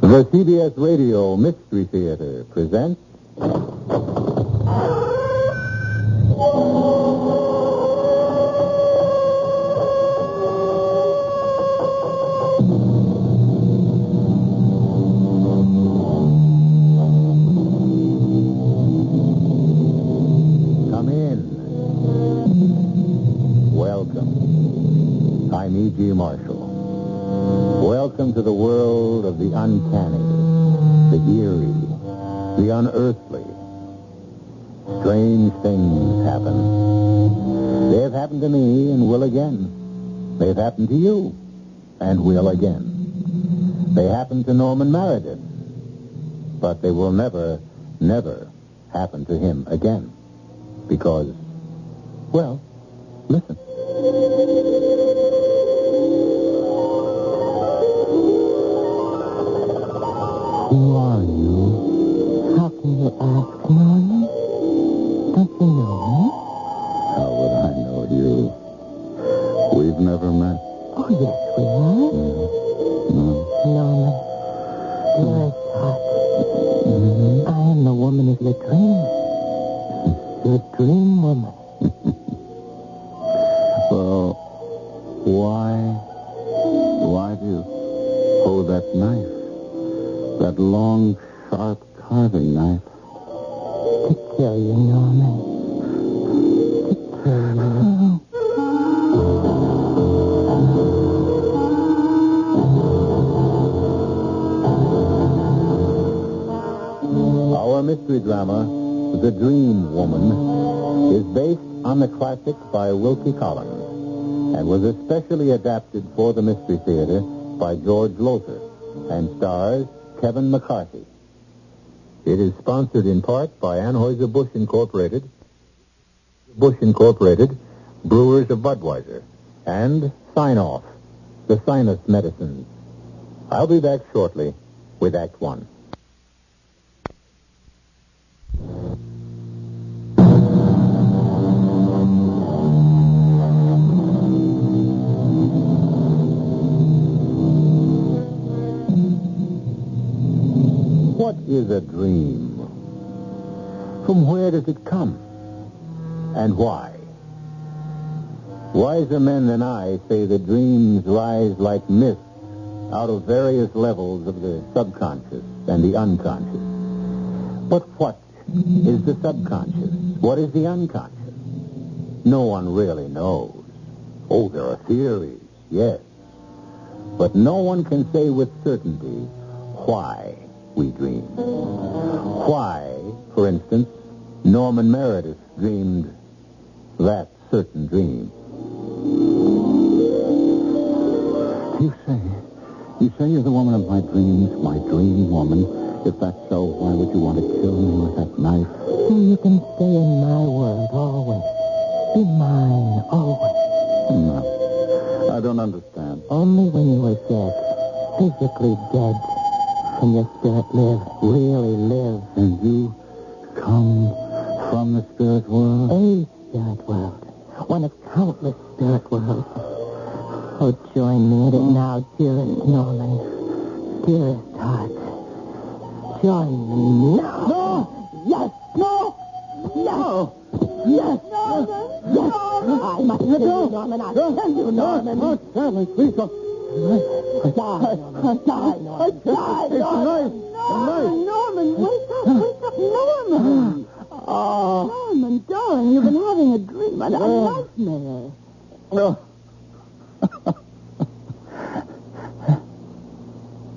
The CBS Radio Mystery Theater presents... Come in. Welcome. I'm E.G. Marshall. Welcome to the world of the uncanny, the eerie, the unearthly. Strange things happen. They have happened to me and will again. They've happened to you and will again. They happened to Norman Meredith, but they will never, never happen to him again. Because, well, listen. Who are you? How can you ask, Norman? Don't you know me? How would I know you? We've never met. Oh, yes, we have. Norman, dearest heart, I am the woman of your dreams. Your dream woman. Well, why do you hold that knife? That long, sharp carving knife. To kill you, Norman. To kill you. Our mystery drama, The Dream Woman, is based on the classic by Wilkie Collins and was especially adapted for the Mystery Theater by George Lothar and stars Kevin McCarthy. It is sponsored in part by Anheuser-Busch Incorporated, Brewers of Budweiser, and Sign-Off, the sinus medicines. I'll be back shortly with Act One. What is a dream? From where does it come? And why? Wiser men than I say that dreams rise like mist out of various levels of the subconscious and the unconscious. But what is the subconscious? What is the unconscious? No one really knows. Oh, there are theories, yes. But no one can say with certainty why we dream. Why, for instance, Norman Meredith dreamed that certain dream. You say you're the woman of my dreams, my dream woman. If that's so, why would you want to kill me with that knife? So you can stay in my world always. Be mine always. No, I don't understand. Only when you are dead, physically dead, can your spirit live, really live. And you come from the spirit world? A spirit world. One of countless spirit worlds. Oh, join me in it now, dearest Norman. Dearest heart. Join me now. No! Yes! No! No! Yes! Norman! Yes! I must kill you, Norman. I'll kill you, Norman. No, Stanley, please don't. Die, Norman. Die, Norman. Die, Norman. Norman, wake up, Norman. Oh. Norman, darling, you've been having a dream, a nightmare. No.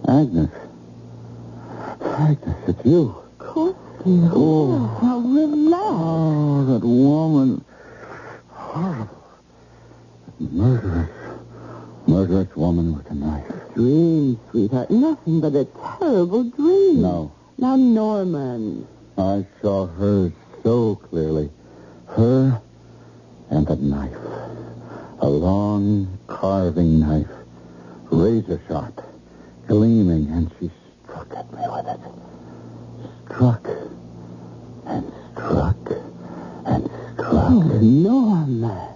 Agnes, it's you. Of course, dear. Oh. Now, relax. Oh, that woman. Horrible. Murderous woman with a knife. Dream, sweetheart. Nothing but a terrible dream. No. Now, Norman. I saw her so clearly. Her and the knife. A long carving knife. Razor sharp. Gleaming, and she struck at me with it. Struck. And struck. And struck. Oh, Norman.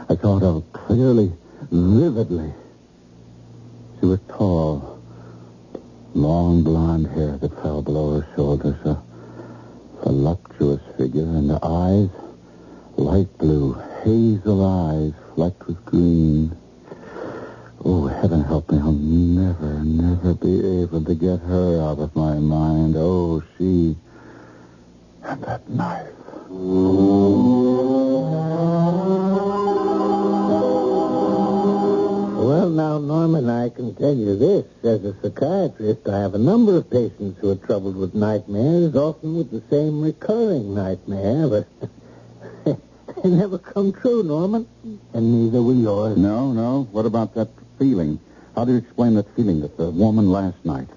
I thought of clearly, vividly. She was tall, Long blonde hair that fell below her shoulders, a voluptuous figure, and the eyes, light blue, hazel eyes flecked with green. Oh, heaven help me, I'll never be able to get her out of my mind. Oh, she and that knife. Well, now, Norman, I can tell you this. As a psychiatrist, I have a number of patients who are troubled with nightmares, often with the same recurring nightmare, but they never come true, Norman. And neither will yours. No. What about that feeling? How do you explain that feeling that the woman last night,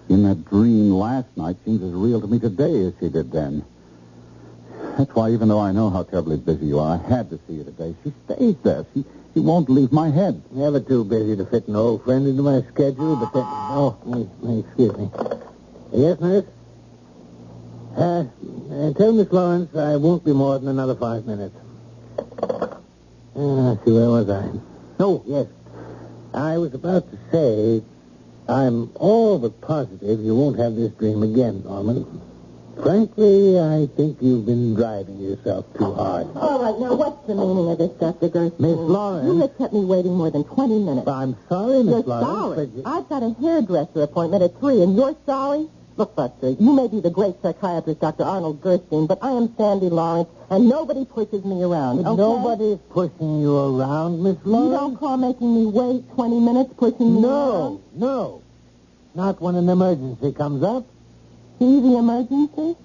in that dream last night, seems as real to me today as she did then? That's why, even though I know how terribly busy you are, I had to see you today. She stays there. She won't leave my head. Never too busy to fit an old friend into my schedule, but then... Oh, excuse me. Yes, nurse? Tell Miss Lawrence I won't be more than another 5 minutes. Let's see, where was I? Oh, yes. I was about to say, I'm all but positive you won't have this dream again, Norman. Frankly, I think you've been driving yourself too hard. All right, now what's the meaning of this, Dr. Gersten? Miss Lawrence. You have kept me waiting more than 20 minutes. I'm sorry, Miss You're Lawrence. sorry. I've got a hairdresser appointment at 3, and you're sorry? Look, Buster, you may be the great psychiatrist, Dr. Arnold Gerstein, but I am Sandy Lawrence, and nobody pushes me around, okay? Nobody's pushing you around, Miss Lawrence. You don't call making me wait 20 minutes pushing me around? No. Not when an emergency comes up. See the emergency?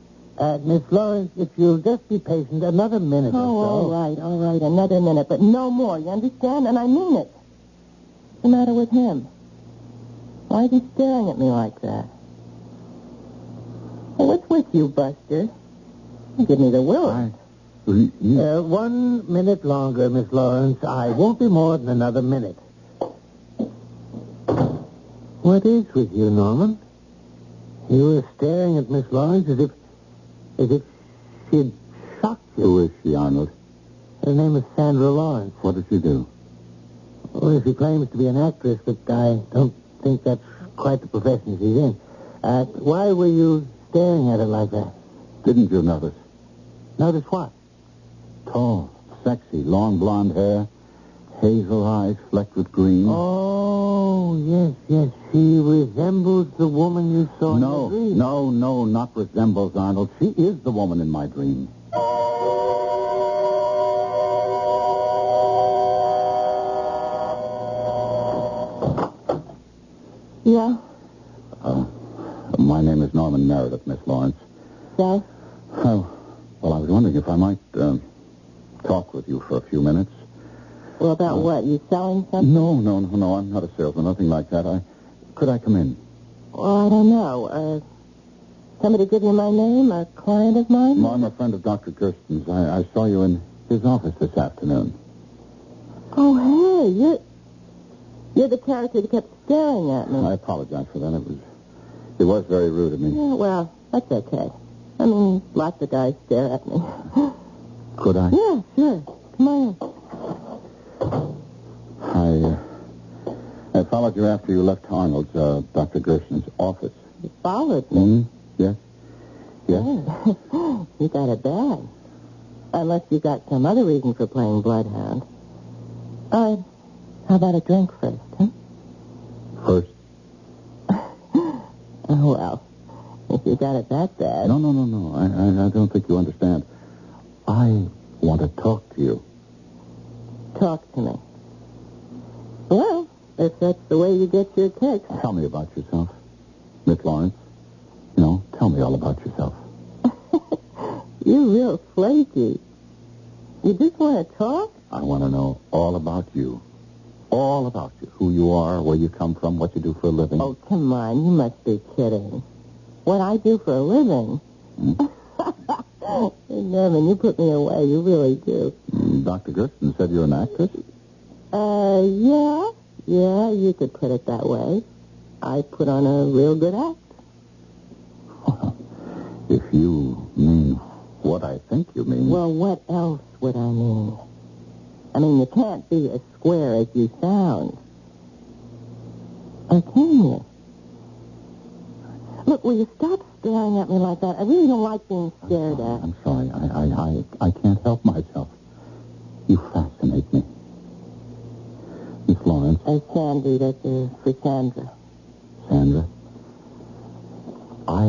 Miss Lawrence, if you'll just be patient another minute or so. All right, another minute, but no more, you understand? And I mean it. What's the matter with him? Why is he staring at me like that? Hey, what's with you, Buster? You give me the will. 1 minute longer, Miss Lawrence. I won't be more than another minute. What is with you, Norman? You were staring at Miss Lawrence as if she had shocked you. Who is she, Arnold? Her name is Sandra Lawrence. What does she do? Well, she claims to be an actress, but I don't think that's quite the profession she's in. Why were you staring at her like that? Didn't you notice? Notice what? Tall, sexy, long blonde hair, hazel eyes flecked with green. Oh, yes. She resembles the woman you saw in your dream. No, not resembles, Arnold. She is the woman in my dream. Yeah? My name is Norman Meredith, Miss Lawrence. So? Well, I was wondering if I might talk with you for a few minutes. Well, about what? You selling something? No. I'm not a salesman, nothing like that. Could I come in? Well, I don't know. Somebody give you my name? A client of mine? I'm a friend of Dr. Gersten's. I saw you in his office this afternoon. Oh, hey, you're the character that kept staring at me. I apologize for that. It was very rude of me. Yeah, well, that's okay. I mean, lots of guys stare at me. Could I? Yeah, sure. Come on in. I followed you after you left Arnold's, Dr. Gersten's office. You followed me? Yes. Oh, you got it bad. Unless you got some other reason for playing bloodhound. All right. How about a drink first, huh? First? Oh, well. If you got it that bad. No. I don't think you understand. I want to talk to you. Talk to me. Well, if that's the way you get your kicks. Tell me about yourself, Miss Lawrence. Tell me all about yourself. You're real flaky. You just want to talk? I want to know all about you. All about you. Who you are, where you come from, what you do for a living. Oh, come on. You must be kidding. What I do for a living? Norman, you put me away. You really do. Dr. Gersten said you're an actress? Yeah. Yeah, you could put it that way. I put on a real good act. If you mean what I think you mean... Well, what else would I mean? I mean, you can't be as square as you sound. Or can you? Look, will you stop staring at me like that? I really don't like being stared at. I'm sorry. I can't help myself. You fascinate me. Miss Lawrence. Sandy, that's for Sandra. Sandra. I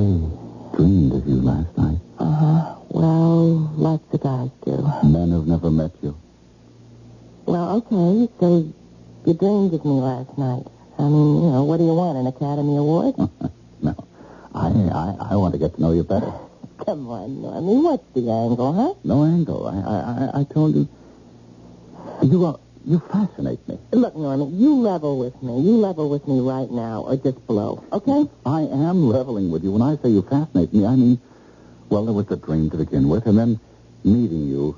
dreamed of you last night. Uh-huh. Well, lots of guys do. Men have never met you. Well, okay, so you dreamed of me last night. I mean, what do you want, an Academy Award? No. I want to get to know you better. Come on, Normie, what's the angle, huh? No angle. I told you. You fascinate me. Look, Normie, you level with me. You level with me right now, or just below, okay? I am leveling with you. When I say you fascinate me, I mean, well, there was the dream to begin with, and then meeting you,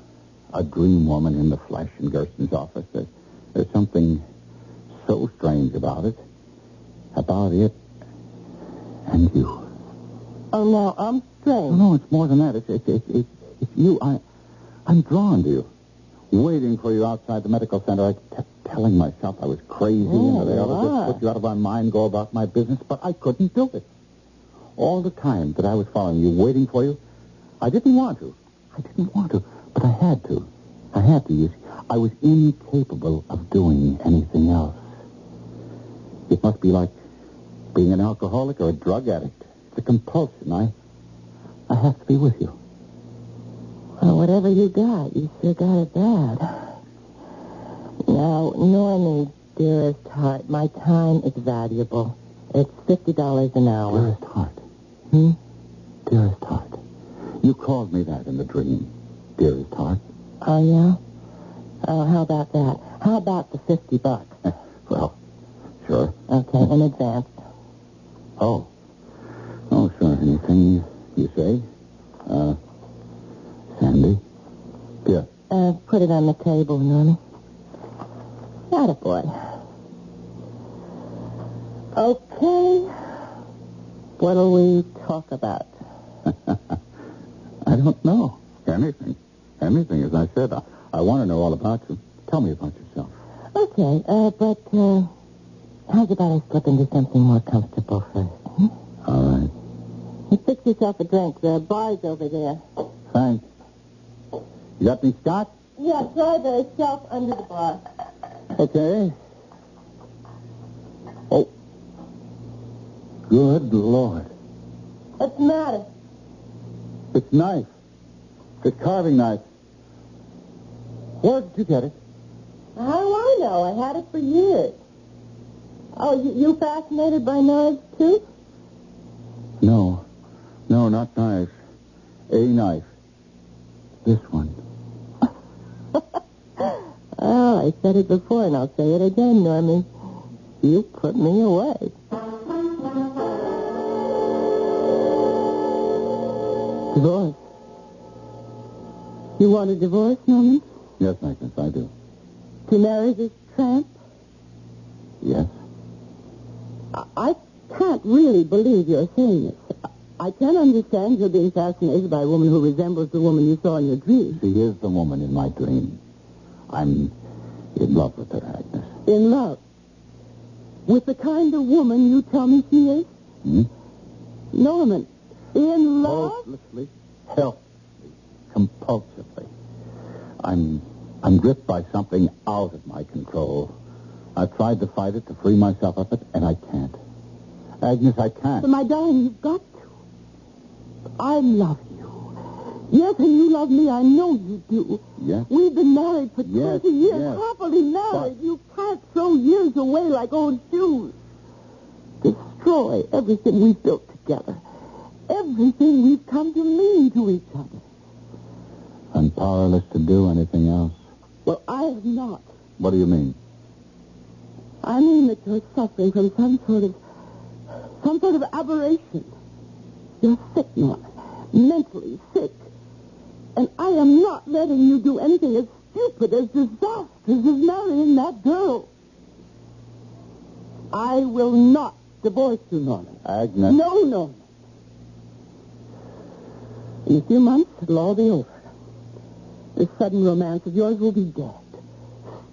a dream woman in the flesh in Gersten's office. There's something so strange about it. About it and you. Oh, no, I'm strange. No, it's more than that. It's you. I'm drawn to you. Waiting for you outside the medical center. I kept telling myself I was crazy and that I ought to just put you out of my mind, go about my business, but I couldn't do it. All the time that I was following you, waiting for you, I didn't want to. But I had to. You see. I was incapable of doing anything else. It must be like being an alcoholic or a drug addict. It's a compulsion. I have to be with you. Well, whatever you got, you sure got it bad. Now, Normie, dearest heart, my time is valuable. It's $50 an hour. Dearest heart. Dearest heart. You called me that in the dream. Dearest heart. Oh, yeah? Oh, how about that? How about the $50? Well, sure. Okay, in advance. Oh, sure. Anything you say? Sandy? Here. Put it on the table, Normie. Attaboy. Okay. What'll we talk about? I don't know. Anything, as I said. I want to know all about you. Tell me about yourself. Okay, but how's about I slip into something more comfortable first? All right. You fix yourself a drink. The bar's over there. Thanks. You got any scotch? Yeah, try the shelf under the bar. Okay. Oh. Good Lord. What's the matter? It's knife. It's carving knife. Where did you get it? How do I know? I had it for years. Oh, you fascinated by knives, too? No, not knives. A knife. This one. Oh, I said it before, and I'll say it again, Normie. You put me away. Divorce. You want a divorce, Norman? Yes, Agnes, I do. To marry this tramp? Yes. I can't really believe you're saying this. I can understand you're being fascinated by a woman who resembles the woman you saw in your dream. She is the woman in my dream. I'm in love with her, Agnes. In love? With the kind of woman you tell me she is? Norman, in love? Hopelessly, helplessly, compulsively. I'm gripped by something out of my control. I've tried to fight it, to free myself of it, and I can't. Agnes, I can't. But, my darling, you've got to. I love you. Yes, and you love me. I know you do. Yes? We've been married for 20 years, yes. happily married. You can't throw years away like old shoes. Destroy everything we've built together. Everything we've come to mean to each other. I'm powerless to do anything else. Well, I am not. What do you mean? I mean that you're suffering from some sort of aberration. You're sick, Norman. Mentally sick. And I am not letting you do anything as stupid, as disastrous as marrying that girl. I will not divorce you, Norman. Agnes. No, Norman. In a few months, it'll all be over. This sudden romance of yours will be dead.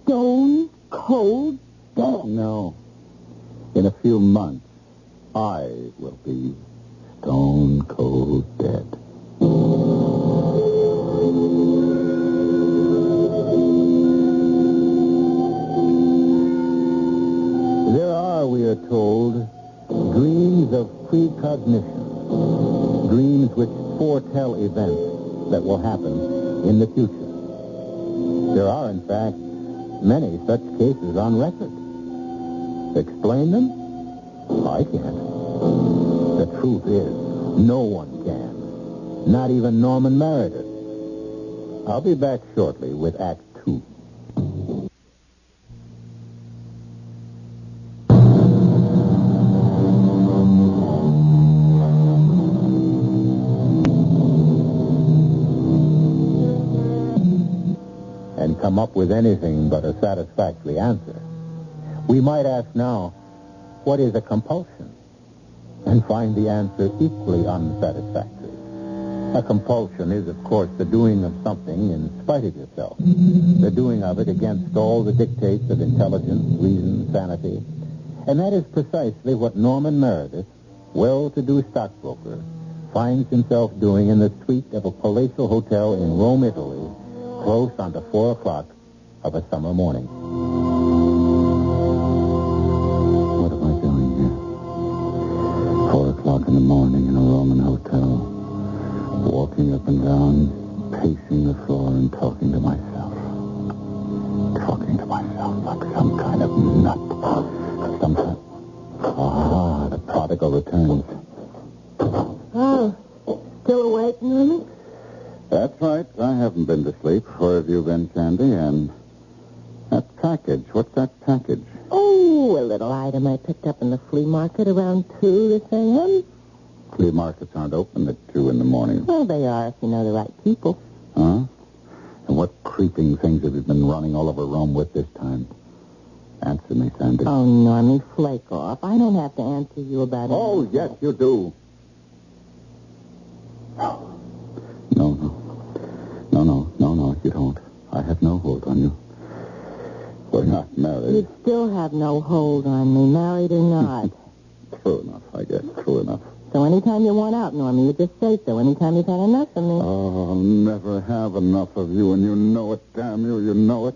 Stone cold dead. No. In a few months, I will be stone cold dead. There are, we are told, dreams of precognition, dreams which foretell events that will happen in the future. There are, in fact, many such cases on record. Explain them? I can't. The truth is, no one can. Not even Norman Meredith. I'll be back shortly with Act 2. And come up with anything but a satisfactory answer. We might ask now, what is a compulsion? And find the answer equally unsatisfactory. A compulsion is, of course, the doing of something in spite of yourself. The doing of it against all the dictates of intelligence, reason, sanity. And that is precisely what Norman Meredith, well-to-do stockbroker, finds himself doing in the suite of a palatial hotel in Rome, Italy, close on to 4 o'clock of a summer morning. What am I doing here? 4 o'clock in the morning in a Roman hotel. Walking up and down, pacing the floor and talking to myself. Talking to myself like some kind of nut. Some kind... Ah, the prodigal returns. Oh, still awake, Norman? That's right. I haven't been to sleep. Where have you been, Sandy? And that package. What's that package? Oh, a little item I picked up in the flea market around 2 this a.m. Flea markets aren't open at 2 in the morning. Well, they are if you know the right people. Huh? And what creeping things have you been running all over Rome with this time? Answer me, Sandy. Oh, Normie, flake off. I don't have to answer you about it. Oh, yes, you do. No, you don't. I have no hold on you. We're not married. You still have no hold on me, married or not. True enough, I guess. True enough. So anytime you want out, Normie, you just say so. Anytime you've had enough of me. Oh, I'll never have enough of you, and you know it, damn you. You know it.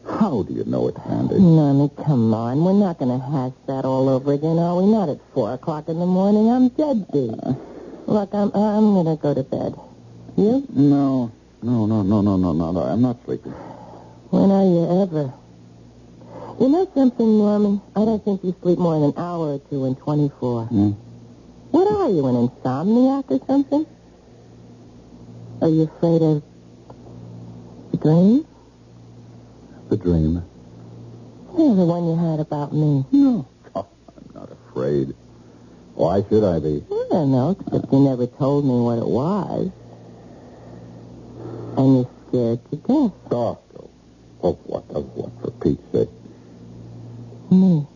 How do you know it, Sandy? Normie, come on. We're not going to hash that all over again, are we? Not at 4 o'clock in the morning. I'm dead beat. Look, I'm going to go to bed. You? No. I'm not sleeping. When are you ever? You know something, Norman? I don't think you sleep more than an hour or 2 in 24. What are you, an insomniac or something? Are you afraid of the dream? The dream? Yeah, the one you had about me. No. Oh, I'm not afraid. Why should I be? I don't know, except you never told me what it was. And you're scared to death. Oh, what, for Pete's sake? Me.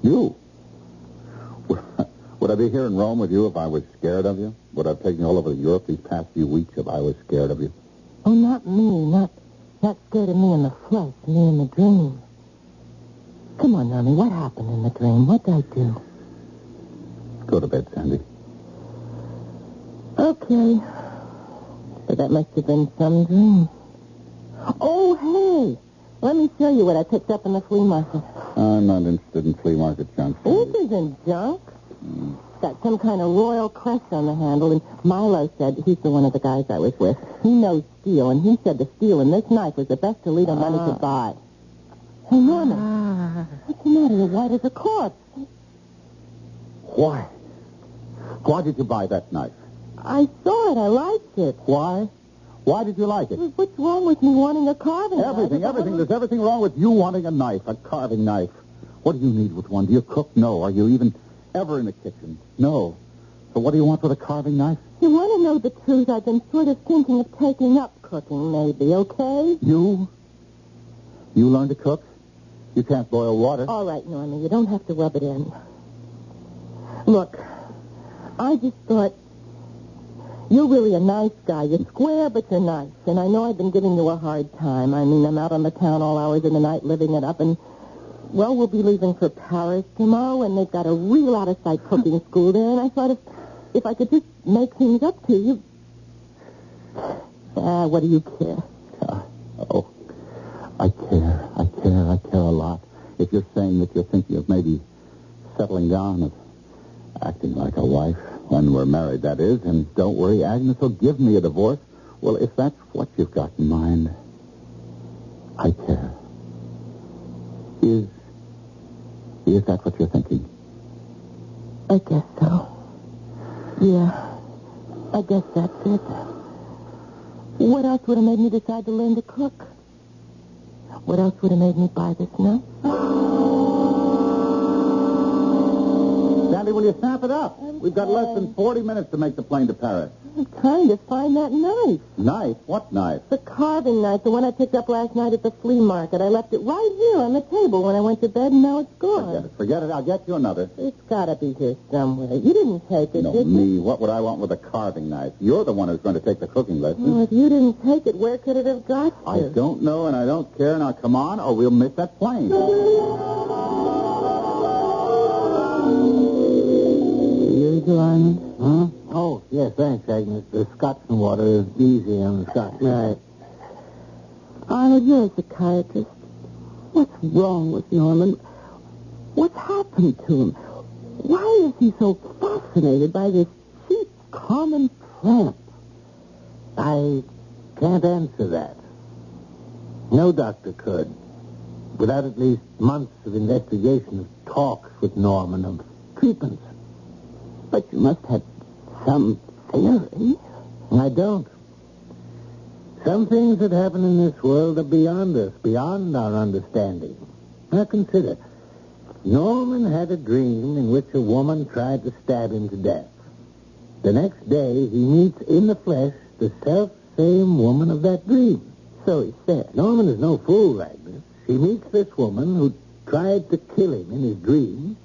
You? Would I be here in Rome with you if I was scared of you? Would I have taken you all over Europe these past few weeks if I was scared of you? Oh, not me. Not scared of me in the flesh, me in the dream. Come on, Normie, what happened in the dream? What'd I do? Go to bed, Sandy. Okay. But that must have been some dream. Oh, hey! Let me show you what I picked up in the flea market. I'm not interested in flea market junk. This isn't junk. It's got some kind of royal crest on the handle, and Milo said, he's the one of the guys I was with, he knows steel, and he said the steel in this knife was the best Toledo money could buy. Hey, Norman, what's the matter? You're white as a corpse. Why? Why did you buy that knife? I saw it. I liked it. Why? Why did you like it? What's wrong with me wanting a carving knife? Everything. There's everything wrong with you wanting a knife, a carving knife. What do you need with one? Do you cook? No. Are you even ever in the kitchen? No. So what do you want with a carving knife? You want to know the truth? I've been sort of thinking of taking up cooking, maybe, okay? You? You learn to cook? You can't boil water. All right, Norman, you don't have to rub it in. Look, I just thought, you're really a nice guy. You're square, but you're nice. And I know I've been giving you a hard time. I mean, I'm out on the town all hours of the night living it up, and well, we'll be leaving for Paris tomorrow, and they've got a real out-of-sight cooking school there, and I thought if I could just make things up to you... what do you care? Oh, I care a lot. If you're saying that you're thinking of maybe settling down, of acting like a wife when we're married, that is, and don't worry, Agnes will give me a divorce. Well, if that's what you've got in mind, I care. Is that what you're thinking? I guess so. Yeah, I guess that's it. What else would have made me decide to learn to cook? What else would have made me buy this knife? Sandy, will you snap it up? We've got less than 40 minutes to make the plane to Paris. I'm trying to find that knife. Knife? What knife? The carving knife, the one I picked up last night at the flea market. I left it right here on the table when I went to bed, and now it's gone. Forget it. I'll get you another. It's got to be here somewhere. You didn't take it, did you? Me. What would I want with a carving knife? You're the one who's going to take the cooking lesson. Well, if you didn't take it, where could it have got to? I don't know, and I don't care. Now, come on, or we'll miss that plane. Dryden? Huh? Oh, yes, thanks, Agnes. The Scotch and water is easy on the Scotch. Right. Arnold, you're a psychiatrist. What's wrong with Norman? What's happened to him? Why is he so fascinated by this cheap, common tramp? I can't answer that. No doctor could. Without at least months of investigation, of talks with Norman, of treatments. But you must have some theory. I don't. Some things that happen in this world are beyond us, beyond our understanding. Now consider. Norman had a dream in which a woman tried to stab him to death. The next day, he meets in the flesh the self-same woman of that dream. So he said. Norman is no fool, Agnes. He meets this woman who tried to kill him in his dream,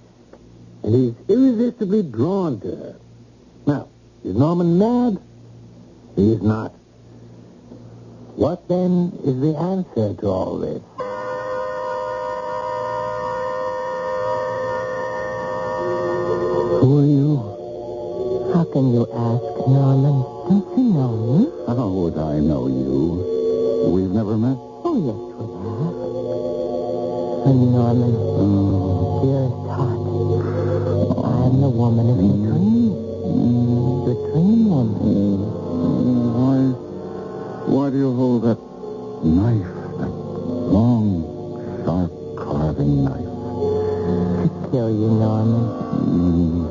and he's irresistibly drawn to her. Now, is Norman mad? He is not. What, then, is the answer to all this? Who are you? How can you ask, Norman? Don't you know me? How would I know you? We've never met? Oh, yes, we have. And Norman, dearest heart, I am the woman of your dream. Your dream woman. Why do you hold that knife, that long, sharp carving knife? To kill you, Norman.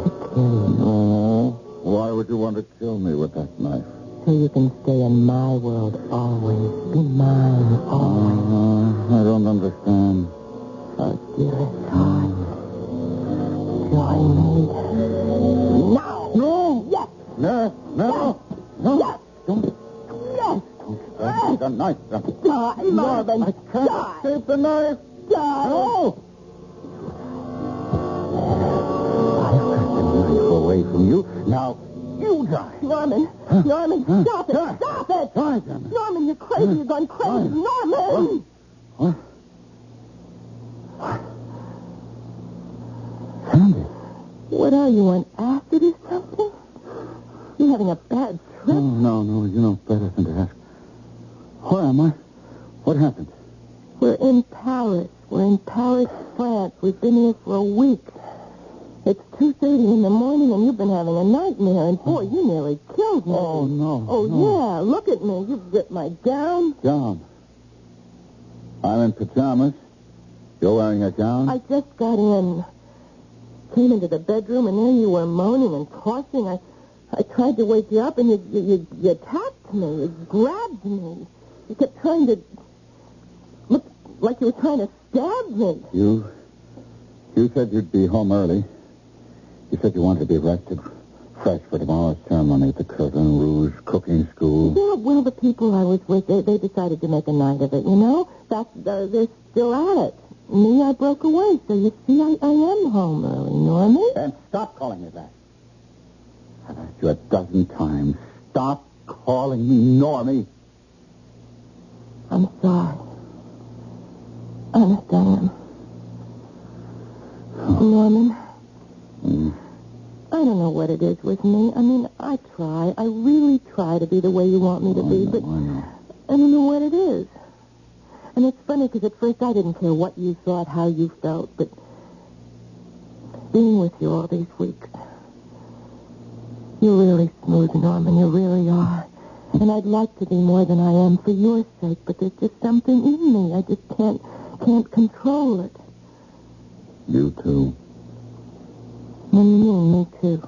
To kill you. Oh, why would you want to kill me with that knife? So you can stay in my world always. Be mine always. I don't understand. Oh, dearest heart. Join me. Now! No! Yes! No! No! No! Yes! Don't. Yes! The knife. Die, Norman! I can't escape the knife. Die! No! I've got the knife away from you. Now, you die. Norman! Huh? Norman, Huh? stop it! Die. Stop it! Die, damn it. Norman, you're crazy. You've gone crazy. Norman! What? Sandy. What are you, on acid or something? You having a bad trip? No. You know better than to ask. Where am I? What happened? We're in Paris. We're in Paris, France. We've been here for a week. It's 2:30 in the morning, and you've been having a nightmare. And, boy, you nearly killed me. Oh, no. Oh, no. yeah. Look at me. You've ripped my gown. Gown. I'm in pajamas. You're wearing a gown? I just got in. Came into the bedroom, and there you were moaning and tossing. I tried to wake you up, and you attacked me. You grabbed me. You kept trying to look like you were trying to stab me. You said you'd be home early. You said you wanted to be rested, fresh for tomorrow's ceremony at the Curtain Rouge cooking school. Yeah, well, the people I was with, they decided to make a night of it, you know? They're still at it. Me, I broke away, so you see, I am home early, Norman. And stop calling me that. I've asked you a dozen times. Stop calling me Normie. I'm sorry. Honest, I am. Norman, I don't know what it is with me. I mean, I really try to be the way you want me to be, but I don't know what it is. And it's funny because at first I didn't care what you thought, how you felt, but being with you all these weeks, you're really smooth, Norman. You really are. And I'd like to be more than I am for your sake, but there's just something in me. I just can't control it. You too. What do you mean, me too?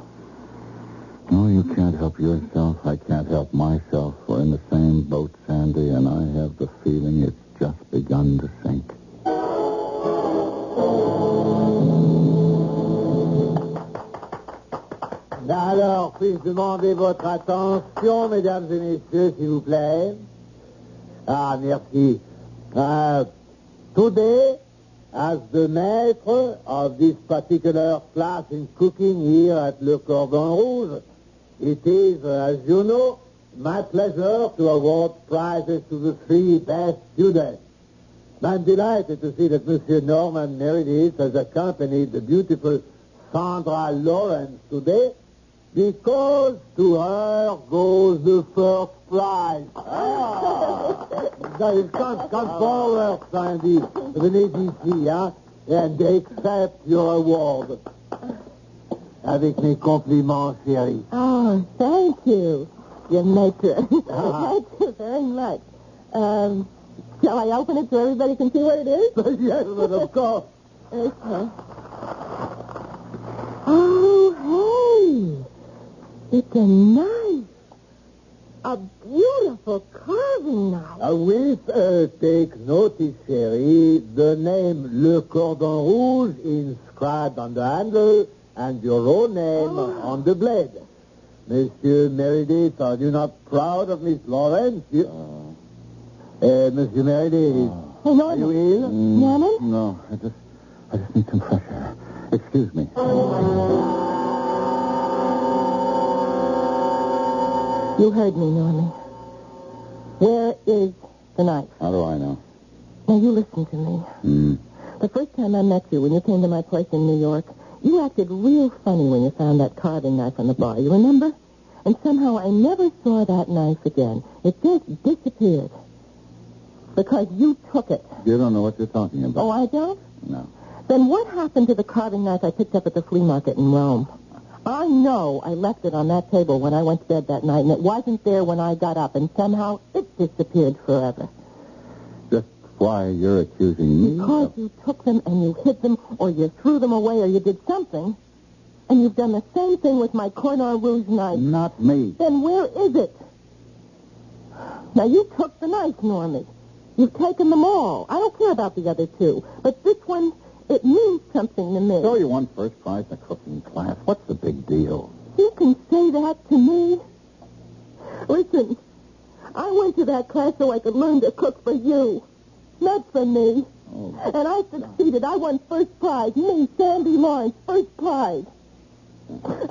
Oh, you can't help yourself. I can't help myself. We're in the same boat, Sandy, and I have the feeling it's just begun to sink. Alors, puis-je demander votre attention, mesdames et messieurs, s'il vous plaît? Ah, merci. Today, as the maître of this particular class in cooking here at Le Cordon Rouge, it is, as you know, my pleasure to award prizes to the 3 best students. I'm delighted to see that Monsieur Norman Meredith has accompanied the beautiful Sandra Lawrence today, because to her goes the first prize. Come forward, Sandy. Venez ici, hein, and accept your award. Avec mes compliments, chérie. Oh, thank you, your maître. Thank you very much. Shall I open it so everybody can see what it is? Yes, but of course. Okay. Oh, hey. It's a knife. A beautiful carving knife. Take notice, chérie, the name Le Cordon Rouge inscribed on the handle and your own name on the blade. Monsieur Meredith, are you not proud of Miss Lawrence? Monsieur Meredith, Hey, Norman. are you ill? Norman? No, I just need some fresh air. Excuse me. You heard me, Norman. Where is the knife? How do I know? Now, you listen to me. The first time I met you, when you came to my place in New York, you acted real funny when you found that carving knife on the bar. You remember? And somehow I never saw that knife again. It just disappeared. Because you took it. You don't know what you're talking about. Oh, I don't? No. Then what happened to the carving knife I picked up at the flea market in Rome? I know I left it on that table when I went to bed that night, and it wasn't there when I got up, and somehow it disappeared forever. Just why you're accusing me? Because you took them and you hid them, or you threw them away, or you did something. And you've done the same thing with my Cordon Rouge knife. Not me. Then where is it? Now, you took the knife, Normie. You've taken them all. I don't care about the other 2. But this one, it means something to me. So you won first prize in a cooking class. What's the big deal? You can say that to me? Listen, I went to that class so I could learn to cook for you. Not for me. Oh. And I succeeded. I won first prize. Me, Sandy Lawrence, first prize.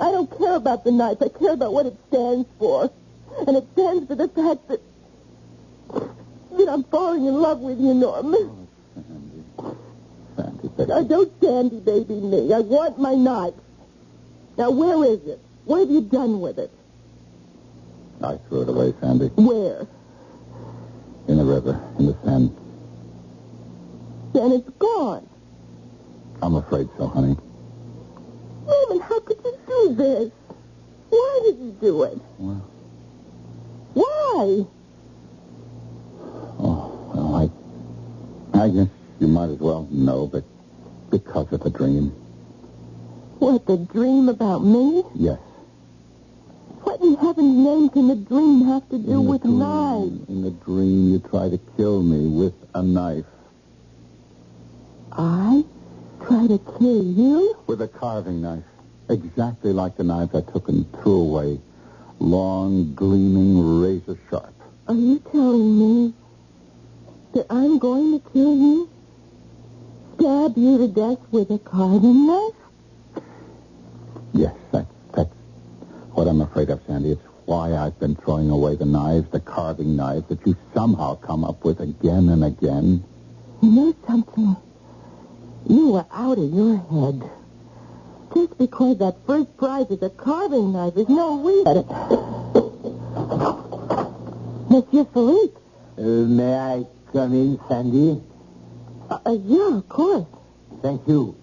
I don't care about the knife. I care about what it stands for. And it stands for the fact that I'm falling in love with you, Norman. Oh, Sandy, baby. Now, don't Sandy baby me. I want my knife. Now, where is it? What have you done with it? I threw it away, Sandy. Where? In the river, in the sand. Then it's gone. I'm afraid so, honey. Norman, how could you do this? Why did you do it? Well, Why? I guess you might as well know, but because of the dream. What, the dream about me? Yes. What in heaven's name can the dream have to do with knives? In the dream, you tried to kill me with a knife. I try to kill you? With a carving knife. Exactly like the knife I took and threw away. Long, gleaming, razor sharp. Are you telling me that I'm going to kill you? Stab you to death with a carving knife? Yes, that's what I'm afraid of, Sandy. It's why I've been throwing away the knives, the carving knives, that you somehow come up with again and again. You know something? You were out of your head. Just because that first prize is a carving knife is no reason. Monsieur Philippe. May I come in, Sandy? Yeah, of course. Thank you.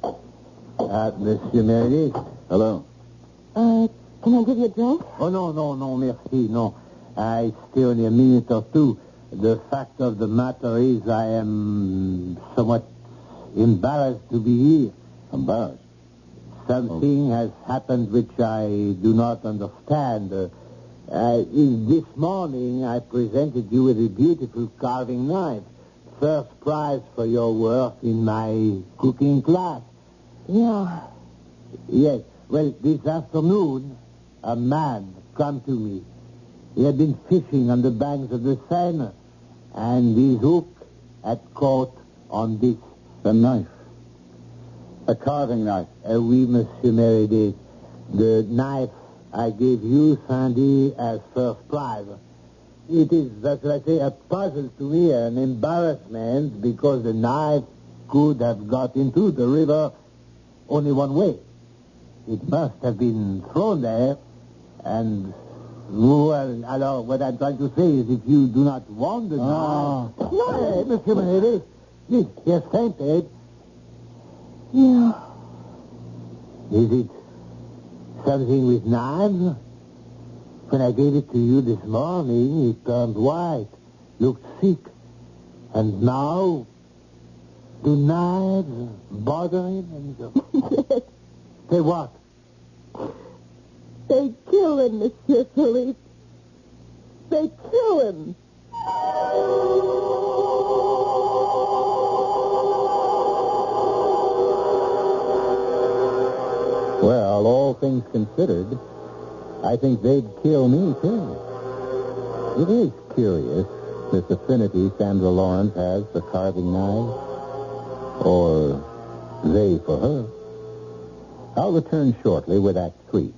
Monsieur Meredith? Hello. Can I give you a drink? Oh, no, merci, no. I stay only a minute or two. The fact of the matter is I am somewhat embarrassed to be here. Embarrassed? Something has happened which I do not understand. This morning I presented you with a beautiful carving knife. First prize for your work in my cooking class. Yeah. Yes. Well, this afternoon, a man come to me. He had been fishing on the banks of the Seine, and his hook had caught on this. The knife. A carving knife. Oui, Monsieur Meredith. The knife I gave you, Sandy, as first prize. It is, that's what I say, a puzzle to me, an embarrassment, because the knife could have got into the river only one way. It must have been thrown there, and, well, alors, what I'm trying to say is if you do not want the knife... No, Monsieur Meredith, he has fainted. Yeah. Is it something with knives? When I gave it to you this morning, it turned white, looked sick. And now, do knives bother him? Say what? They kill him, Monsieur Philippe. They kill him. Well, all things considered, I think they'd kill me, too. It is curious, this affinity Sandra Lawrence has for carving knives. Or they for her. I'll return shortly with Act 3.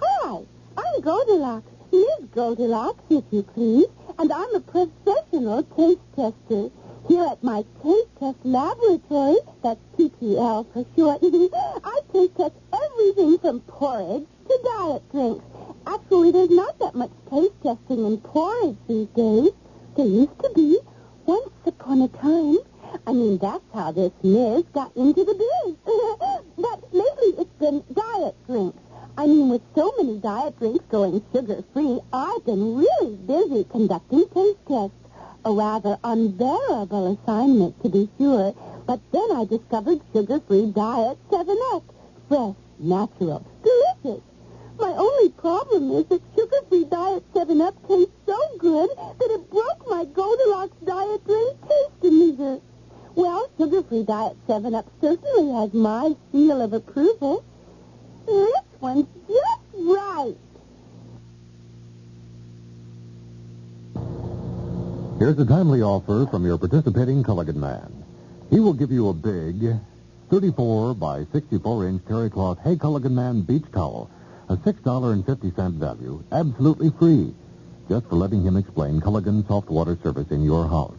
Hi, I'm Goldilocks. Miss Goldilocks, if you please. And I'm a professional taste tester. Here at my taste test laboratory, that's TTL for short, I taste test everything from porridge to diet drinks. Actually, there's not that much taste testing in porridge these days. There used to be, once upon a time. I mean, that's how this Miss got into the biz. But lately it's been diet drinks. I mean, with so many diet drinks going sugar-free, I've been really busy conducting taste tests. A rather unbearable assignment, to be sure. But then I discovered sugar-free diet 7-Up. Fresh, natural, delicious. My only problem is that sugar-free diet 7-Up tastes so good that it broke my Goldilocks diet drink taste-o-meter. Well, sugar-free diet 7-Up certainly has my seal of approval. This one's just right. Here's a timely offer from your participating Culligan man. He will give you a big 34 by 64-inch terry cloth Hey Culligan Man beach towel, a $6.50 value, absolutely free, just for letting him explain Culligan's soft water service in your house.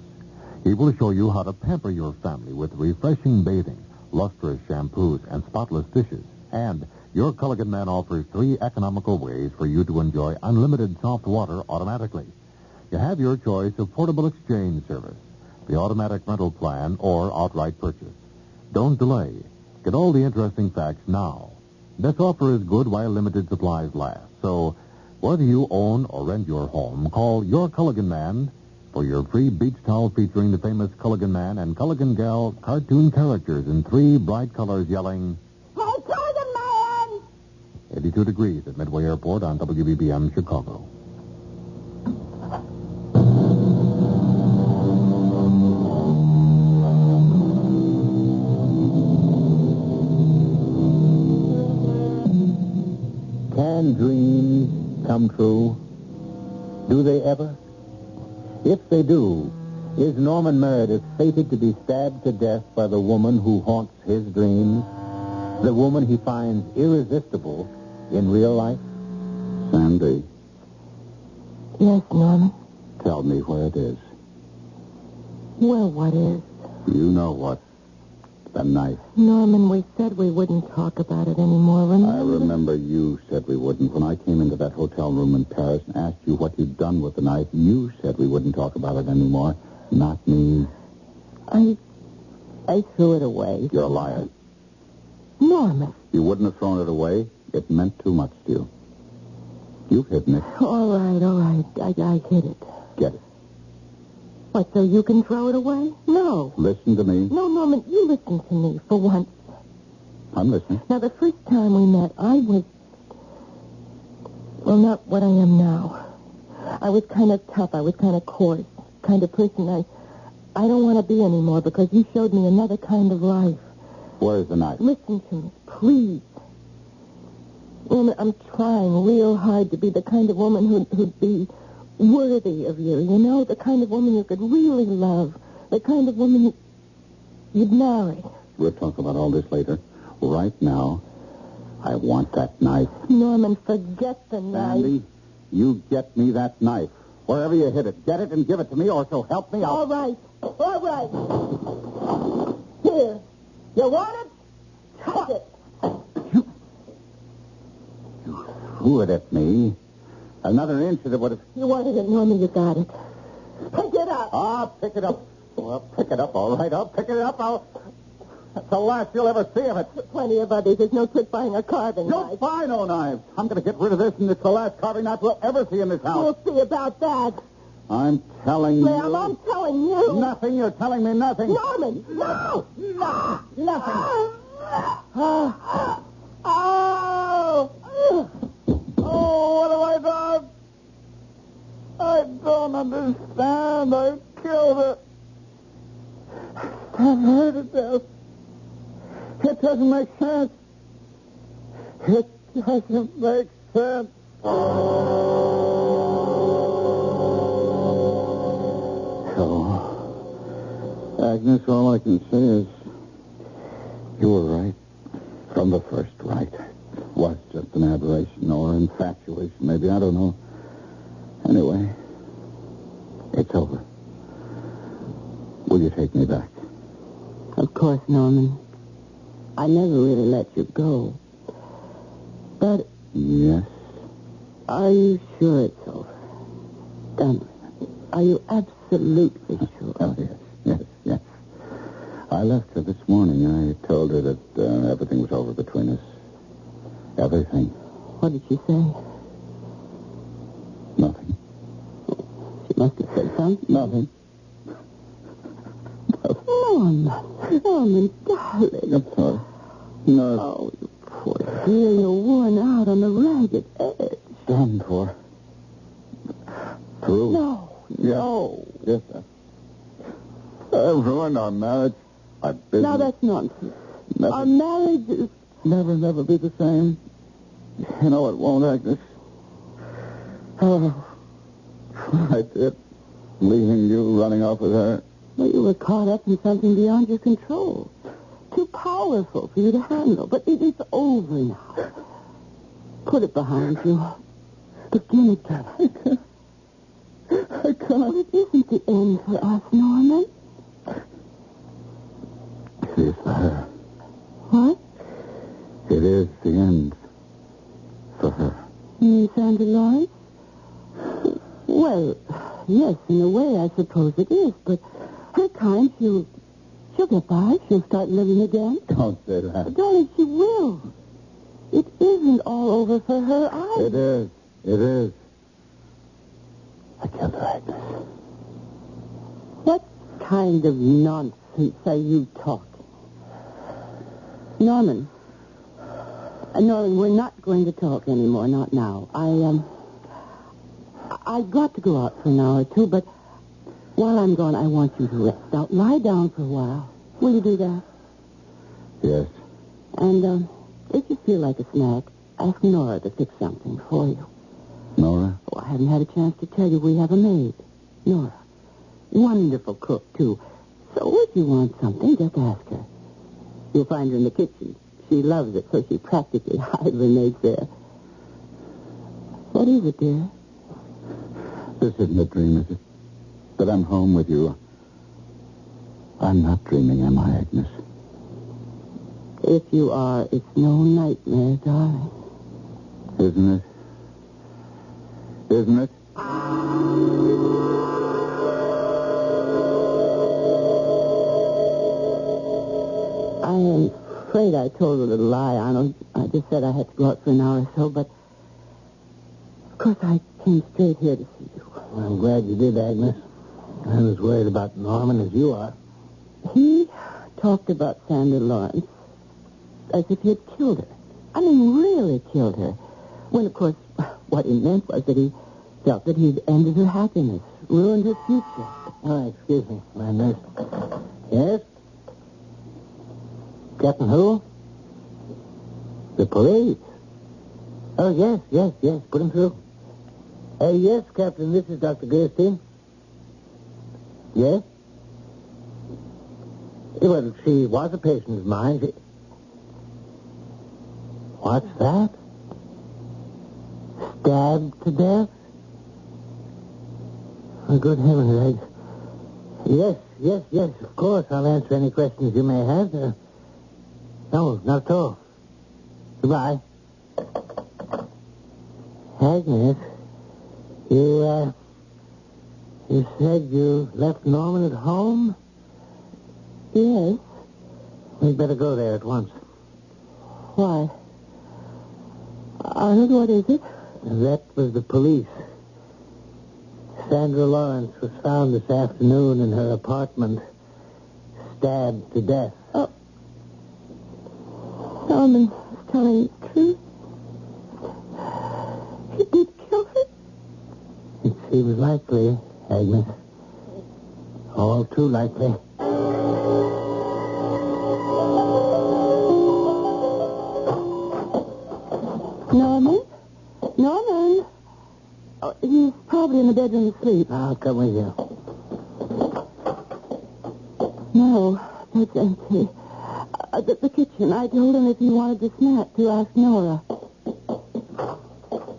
He will show you how to pamper your family with refreshing bathing, lustrous shampoos, and spotless dishes. And your Culligan man offers 3 economical ways for you to enjoy unlimited soft water automatically. You have your choice of portable exchange service, the automatic rental plan, or outright purchase. Don't delay. Get all the interesting facts now. This offer is good while limited supplies last. So, whether you own or rent your home, call your Culligan Man for your free beach towel featuring the famous Culligan Man and Culligan Gal cartoon characters in 3 bright colors yelling, Hey, Culligan Man! 82 degrees at Midway Airport on WBBM Chicago. Can dreams come true? Do they ever? If they do, is Norman Meredith fated to be stabbed to death by the woman who haunts his dreams? The woman he finds irresistible in real life? Sandy, Yes, Norman. tell me where it is. Well, what is? You know what. The knife. Norman, we said we wouldn't talk about it anymore, remember? I remember you said we wouldn't. When I came into that hotel room in Paris and asked you what you'd done with the knife, you said we wouldn't talk about it anymore. Not me. I threw it away. You're a liar. Norman. You wouldn't have thrown it away. It meant too much to you. You've hidden it. All right. I hid it. Get it. What, so you can throw it away? No. Listen to me. No, Norman, you listen to me for once. I'm listening. Now, the first time we met, I was... Well, not what I am now. I was kind of tough. I was kind of coarse. Kind of person I don't want to be anymore because you showed me another kind of life. Where's the knife? Listen to me, please. Norman, I'm trying real hard to be the kind of woman who'd be worthy of you, you know? The kind of woman you could really love. The kind of woman you'd marry. We'll talk about all this later. Right now, I want that knife. Norman, forget the knife. Sandy, you get me that knife. Wherever you hid it, get it and give it to me, or so help me out. All right. Here. You want it? Take it. You threw it at me. Another inch and it would have... You wanted it, Norman. You got it. Pick it up. I'll pick it up. Well, pick it up, all right. I'll pick it up. That's the last you'll ever see of it. Plenty of others. There's no trick buying a carving knife. Don't buy no knives. I'm going to get rid of this, and it's the last carving knife we'll ever see in this house. We'll see about that. I'm telling Ma'am, you... I'm telling you. Nothing. You're telling me nothing. Norman, no. Nothing. Oh, what have I done? I don't understand. I killed her. I hurt her to death. It doesn't make sense. It doesn't make sense. So, Agnes, all I can say is you were right. From the first, right. It was just an aberration or infatuation, maybe. I don't know. Anyway, it's over. Will you take me back? Of course, Norman. I never really let you go. But... Yes. Are you sure it's over? Done. Are you absolutely sure? Oh, yes. I left her this morning. I told her that everything was over between us. Everything. What did she say? Nothing. She must have said something. Nothing. Norman, darling. I'm sorry. No. Oh, you poor dear. You're worn out on the ragged edge. Done for. Through. No. Yes, sir. I've ruined our marriage. Our business. Now, that's nonsense. Never. Our marriage is... Never be the same. You know it won't, Agnes. Oh, I did. Leaving you, running off with her. Well, you were caught up in something beyond your control. Too powerful for you to handle. But it's over now. Put it behind you. Begin again. I can't. Well, it isn't the end for us, Norman. It is for her. What? It is the end for her. You mean Sandra Lawrence? Well, yes, in a way, I suppose it is. But her kind, she'll get by. She'll start living again. Don't say that. Darling, she will. It isn't all over for her either. It is. I killed her, Agnes. What kind of nonsense are you talking? Norman, we're not going to talk anymore, not now. I got to go out for an hour or two, but while I'm gone, I want you to rest. Now, lie down for a while. Will you do that? Yes. And, if you feel like a snack, ask Nora to fix something for you. Nora? Oh, I haven't had a chance to tell you we have a maid. Nora. Wonderful cook, too. So if you want something, just ask her. You'll find her in the kitchen. She loves it, so she practically hibernates there. What is it, dear? This isn't a dream, is it? That I'm home with you. I'm not dreaming, am I, Agnes? If you are, it's no nightmare, darling. Isn't it? Isn't it? I'm afraid I told a little lie, Arnold. I just said I had to go out for an hour or so, but of course I came straight here to see you. I'm glad you did, Agnes. I was worried about Norman as you are. He talked about Sandra Lawrence as if he had killed her. I mean, really killed her. When, of course, what he meant was that he felt that he'd ended her happiness, ruined her future. Oh, excuse me, my nurse. Yes? Captain who? The police. Oh, yes. Put him through. Yes, Captain, this is Dr. Gerstein. Yes? Well, she was a patient of mine. What's that? Stabbed to death? Oh, good heavens, Yes, of course. I'll answer any questions you may have. No, not at all. Goodbye. Agnes, you said you left Norman at home? Yes. We'd better go there at once. Why? Arnold, what is it? That was the police. Sandra Lawrence was found this afternoon in her apartment, stabbed to death. Oh. Norman was telling the truth. He did kill her? It seems likely, Agnes. All too likely. Norman? Oh, he's probably in the bedroom asleep. I'll come with you. No, that's empty. The kitchen. I told him if he wanted a snack to ask Nora.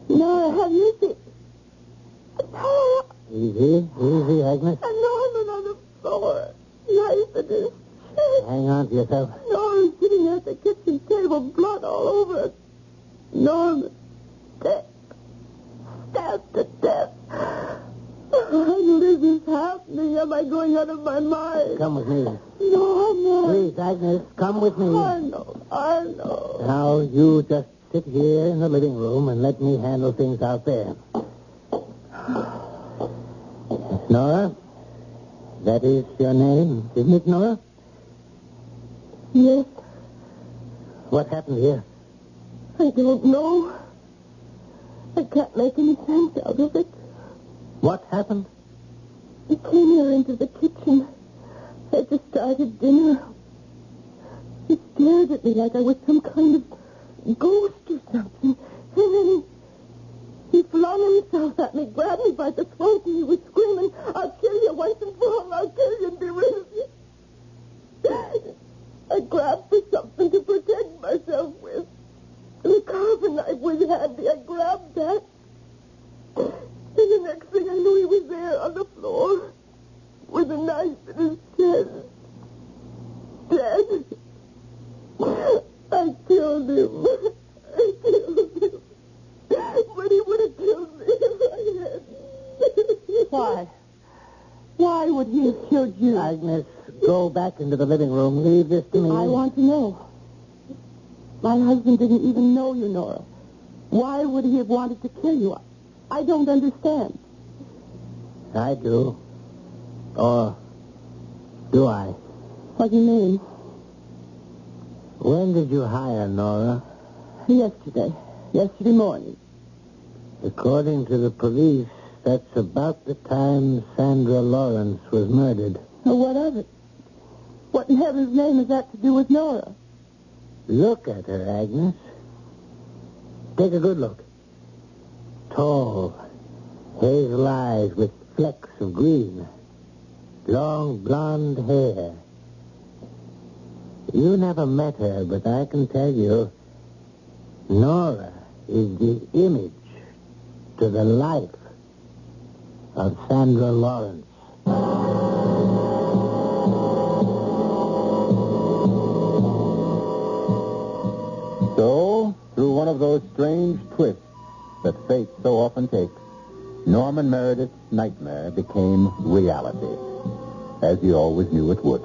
Nora, have you seen... Nora! Easy, Agnes. And Norman on the floor. Knife in his chest. Hang on to yourself. Norman sitting at the kitchen table, blood all over it. Norman, dead. Stabbed to death. How is this happening? Am I going out of my mind? Come with me. Norman. Please, Agnes, come with me. I know. Now, you just sit here in the living room and let me handle things out there. Nora? That is your name, isn't it, Nora? Yes. What happened here? I don't know. I can't make any sense out of it. What happened? He came here into the kitchen. I just started dinner. He stared at me like I was some kind of ghost or something. And then he flung himself at me, grabbed me by the throat, and he was screaming, "I'll kill you once and for all. I'll kill you and be rid of you." I grabbed for something to protect myself with. And the carving knife was handy. I grabbed that. And the next thing I knew, he was there on the floor with a knife in his chest. Dead. I killed him. But he would have killed me if I hadn't. Why? Why would he have killed you? Agnes, go back into the living room. Leave this to me. I want to know. My husband didn't even know you, Nora. Why would he have wanted to kill you? I don't understand. I do. Or do I? What do you mean? When did you hire Nora? Yesterday. Yesterday morning. According to the police, that's about the time Sandra Lawrence was murdered. Well, what of it? What in heaven's name has that to do with Nora? Look at her, Agnes. Take a good look. Tall, hazel eyes with flecks of green. Long blonde hair. You never met her, but I can tell you, Nora is the image to the life of Sandra Lawrence. one of those strange twists that fate so often takes, Norman Meredith's nightmare became reality, as he always knew it would.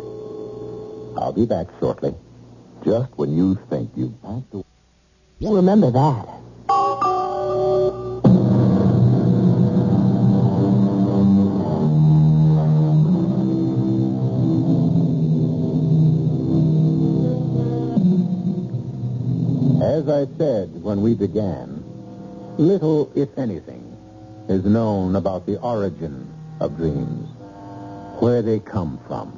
I'll be back shortly, just when you think you've passed away. You'll remember that. As I said when we began, little, if anything, is known about the origin of dreams, where they come from,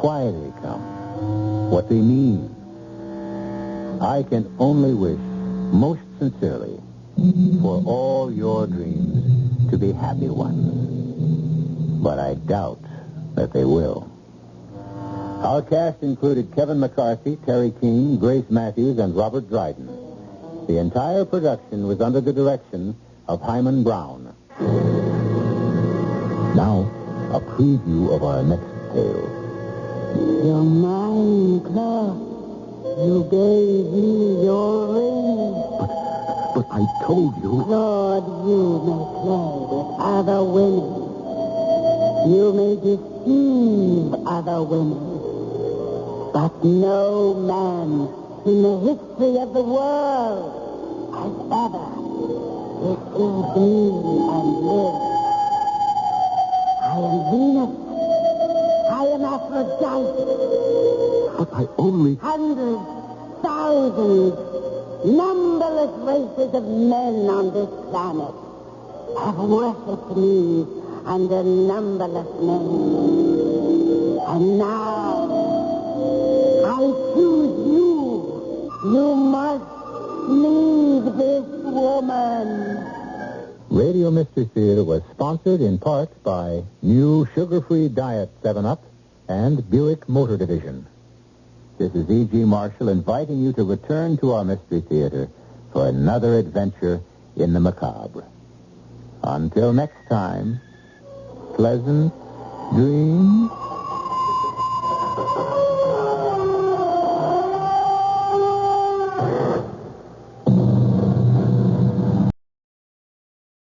why they come, what they mean. I can only wish, most sincerely, for all your dreams to be happy ones, but I doubt that they will. Our cast included Kevin McCarthy, Teri Keane, Grace Matthews, and Robert Dryden. The entire production was under the direction of Hyman Brown. Now, a preview of our next tale. You're mine, Clark. You gave me your ring. But I told you... Lord, you may play with other women. You may deceive other women. But no man in the history of the world has ever deceived me and lived. I am Venus. I am Aphrodite. But I only... Hundreds, thousands, numberless races of men on this planet have worshipped me under numberless names. And now, I choose you. You must leave this woman. Radio Mystery Theater was sponsored in part by new sugar-free diet 7-Up and Buick Motor Division. This is E.G. Marshall inviting you to return to our Mystery Theater for another adventure in the macabre. Until next time, pleasant dreams.